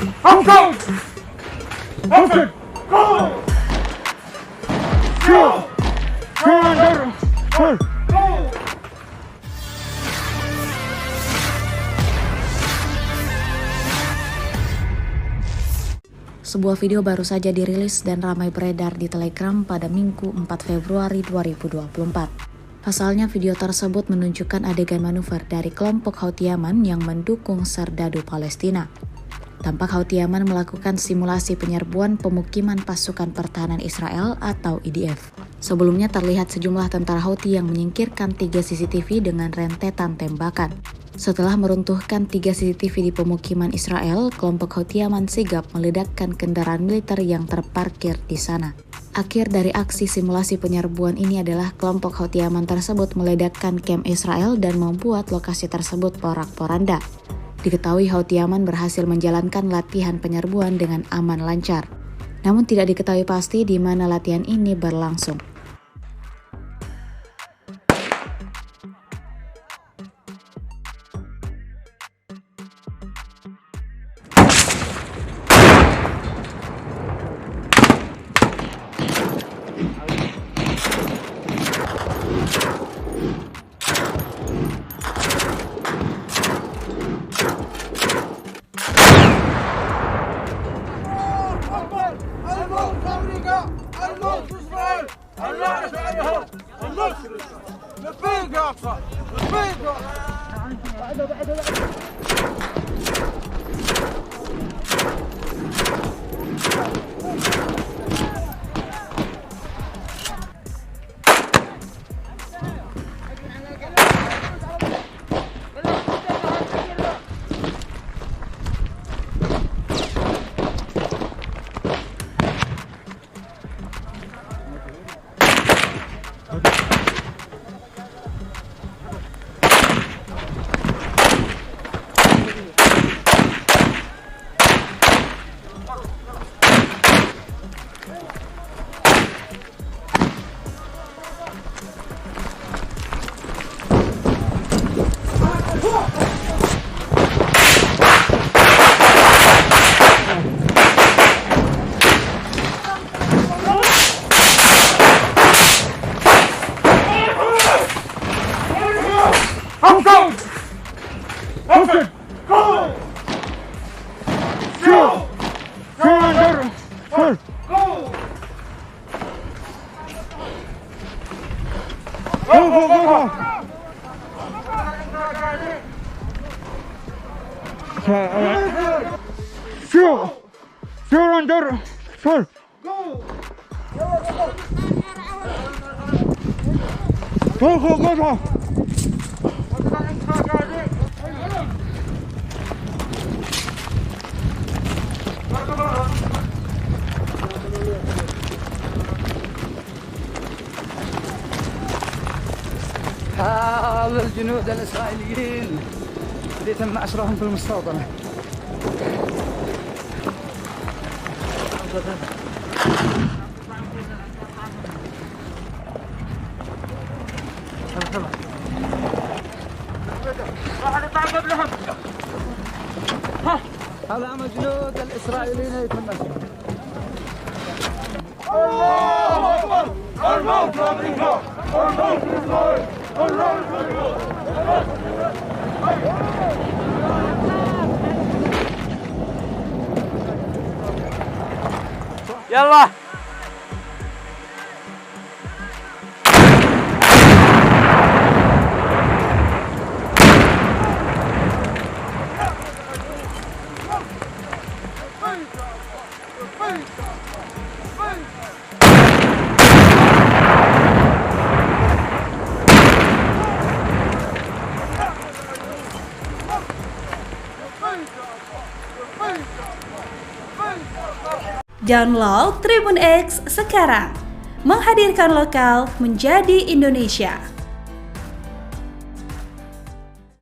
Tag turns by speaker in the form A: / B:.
A: Angkat! Angkat! Go! Go! Go!
B: Sebuah video baru saja dirilis dan ramai beredar di Telegram pada Minggu 4 Februari 2024. Pasalnya video tersebut menunjukkan adegan manuver dari kelompok Houthi Yaman yang mendukung Serdadu Palestina. Tampak Houthi Yaman melakukan simulasi penyerbuan pemukiman pasukan pertahanan Israel atau IDF. Sebelumnya terlihat sejumlah tentara Houthi yang menyingkirkan 3 CCTV dengan rentetan tembakan. Setelah meruntuhkan 3 CCTV di pemukiman Israel, kelompok Houthi Yaman sigap meledakkan kendaraan militer yang terparkir di sana. Akhir dari aksi simulasi penyerbuan ini adalah kelompok Houthi Yaman tersebut meledakkan kamp Israel dan membuat lokasi tersebut porak-poranda. Diketahui Houthi Yaman berhasil menjalankan latihan penyerbuan dengan aman lancar. Namun tidak diketahui pasti di mana latihan ini berlangsung.
A: Angkat! Angkat! Go! Go! Go!
C: هذا الجنود الإسرائيليين اللي تم أسرهم في المستوطنة. هذا هم الجنود الإسرائيليين اللي تم أسرهم.
A: الله أكبر! الموت لأمريكا! الموت لإسرائيل! الموت لإسرائيل!
D: يلا
E: Download Tribun X sekarang, menghadirkan lokal menjadi Indonesia.